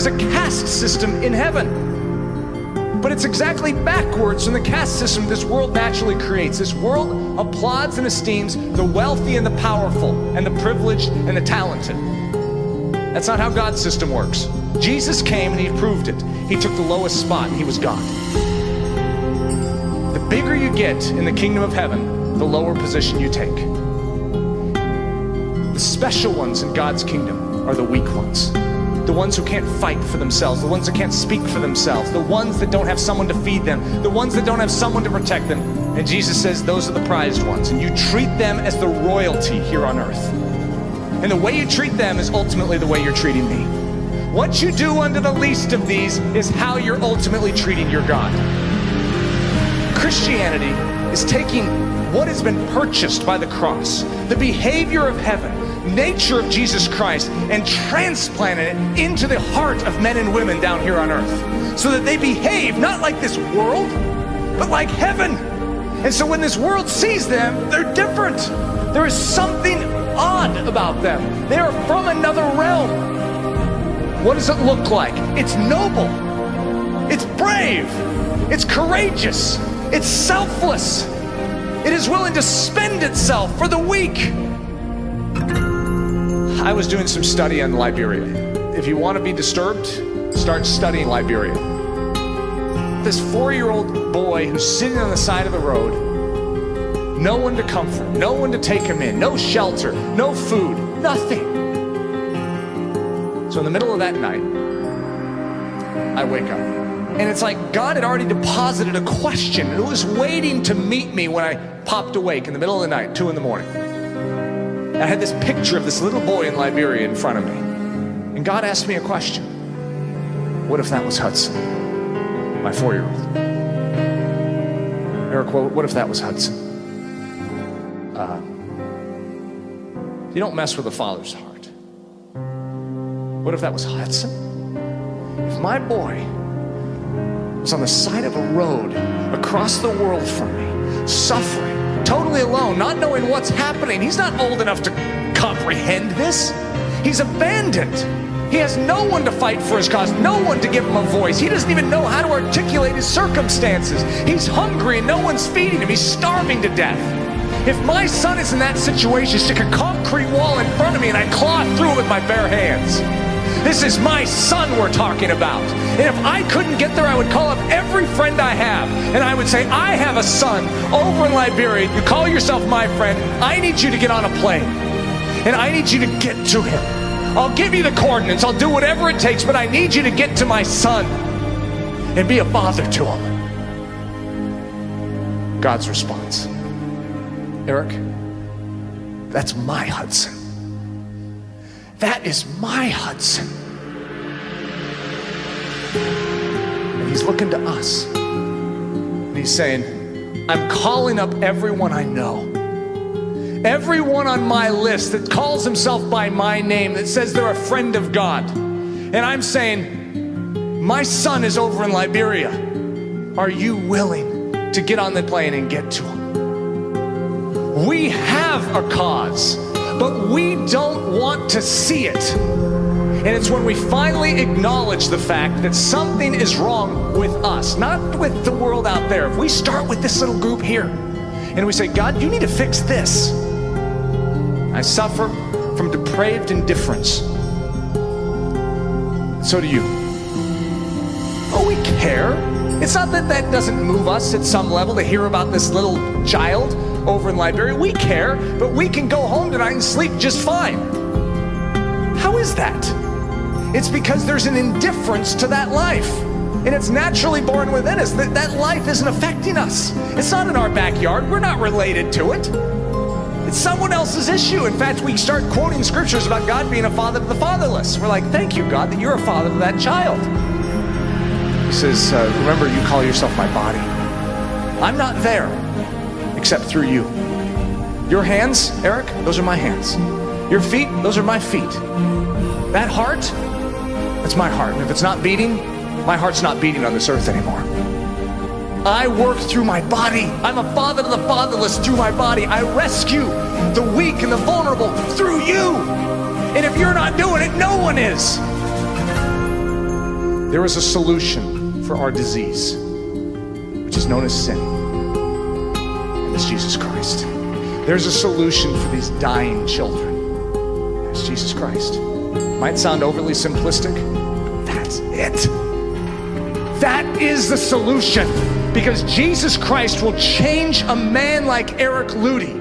is a caste system in heaven. But it's exactly backwards from the caste system this world naturally creates. This world applauds and esteems the wealthy and the powerful and the privileged and the talented. That's not how God's system works. Jesus came and he proved it. He took the lowest spot and he was God. The bigger you get in the kingdom of heaven, the lower position you take. The special ones in God's kingdom are the weak ones. The ones who can't fight for themselves, the ones that can't speak for themselves, the ones that don't have someone to feed them, the ones that don't have someone to protect them. And Jesus says those are the prized ones, and you treat them as the royalty here on earth. And the way you treat them is ultimately the way you're treating me. What you do unto the least of these is how you're ultimately treating your God. Christianity is taking what has been purchased by the cross, the behavior of heaven, nature of Jesus Christ, and transplanting it into the heart of men and women down here on earth, so that they behave not like this world, but like heaven. And so when this world sees them, they're different. There is something odd about them. They are from another realm. What does it look like? It's noble. It's brave. It's courageous. It's selfless. It is willing to spend itself for the weak. I was doing some study on Liberia. If you want to be disturbed, start studying Liberia. This 4-year-old boy who's sitting on the side of the road, no one to comfort, no one to take him in, no shelter, no food, nothing. So in the middle of that night, I wake up. And it's like God had already deposited a question. It was waiting to meet me when I popped awake in the middle of the night, 2 a.m. And I had this picture of this little boy in Liberia in front of me. And God asked me a question. What if that was Hudson, my 4-year-old? Eric, what if that was Hudson? You don't mess with the Father's heart. What if that was Hudson? If my boy was on the side of a road across the world from me, suffering, totally alone, not knowing what's happening. He's not old enough to comprehend this. He's abandoned. He has no one to fight for his cause, no one to give him a voice. He doesn't even know how to articulate his circumstances. He's hungry and no one's feeding him. He's starving to death. If my son is in that situation, stick a concrete wall in front of me and I claw through it with my bare hands. This is my son we're talking about. And if I couldn't get there, I would call up every friend I have. And I would say, I have a son over in Liberia. You call yourself my friend. I need you to get on a plane. And I need you to get to him. I'll give you the coordinates. I'll do whatever it takes. But I need you to get to my son and be a father to him. God's response. Eric, that's my Hudson. That is my Hudson. And he's looking to us. And he's saying, I'm calling up everyone I know. Everyone on my list that calls himself by my name, that says they're a friend of God. And I'm saying, my son is over in Liberia. Are you willing to get on the plane and get to him? We have a cause, but we don't want to see it. And it's when we finally acknowledge the fact that something is wrong with us, not with the world out there. If we start with this little group here, and we say, God, you need to fix this. I suffer from depraved indifference. So do you. Oh, we care. It's not that that doesn't move us at some level to hear about this little child over in Liberia. We care, but we can go home tonight and sleep just fine. How is that? It's because there's an indifference to that life. And it's naturally born within us. That life isn't affecting us. It's not in our backyard. We're not related to it. It's someone else's issue. In fact, we start quoting scriptures about God being a father to the fatherless. We're like, thank you, God, that you're a father to that child. He says, remember, you call yourself my body. I'm not there except through you. Your hands, Eric, those are my hands. Your feet, those are my feet. That heart, that's my heart. And if it's not beating, my heart's not beating on this earth anymore. I work through my body. I'm a father to the fatherless through my body. I rescue the weak and the vulnerable through you. And if you're not doing it, no one is. There is a solution for our disease, which is known as sin, and it's Jesus Christ. There's a solution for these dying children, and it's Jesus Christ. Might sound overly simplistic. That's it. That is the solution, because Jesus Christ will change a man like Eric Ludy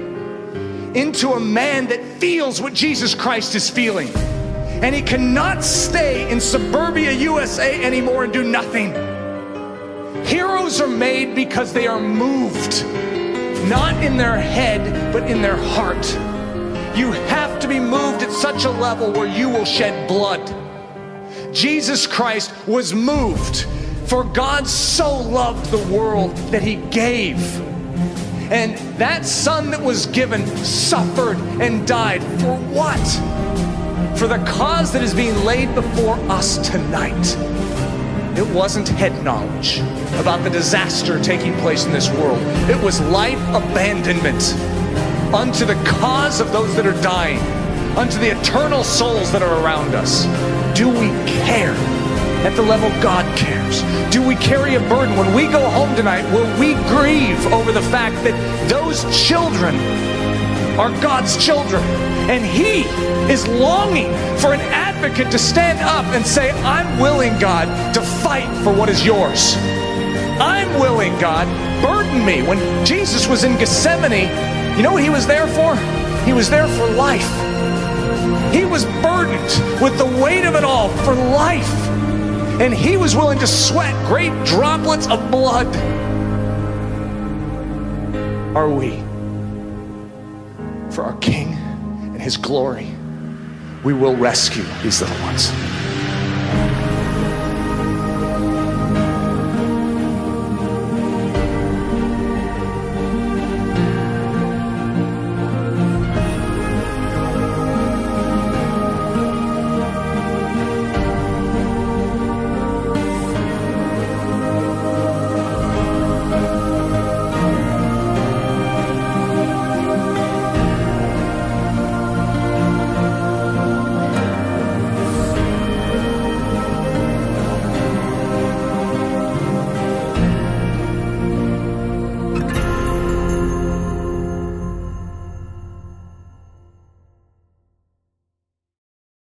into a man that feels what Jesus Christ is feeling. And he cannot stay in suburbia USA anymore and do nothing. Heroes are made because they are moved, not in their head, but in their heart. You have to be moved at such a level where you will shed blood. Jesus Christ was moved, for God so loved the world that he gave. And that son that was given suffered and died for what? For the cause that is being laid before us tonight. It wasn't head knowledge about the disaster taking place in this world. It was life abandonment unto the cause of those that are dying, unto the eternal souls that are around us. Do we care at the level God cares? Do we carry a burden? When we go home tonight, will we grieve over the fact that those children are God's children, and he is longing for an advocate to stand up and say, I'm willing, God, to fight for what is yours. I'm willing, God, burden me. When Jesus was in Gethsemane, you know what he was there for? He was there for life. He was burdened with the weight of it all for life, and he was willing to sweat great droplets of blood. Are we? For our King and his glory, we will rescue these little ones.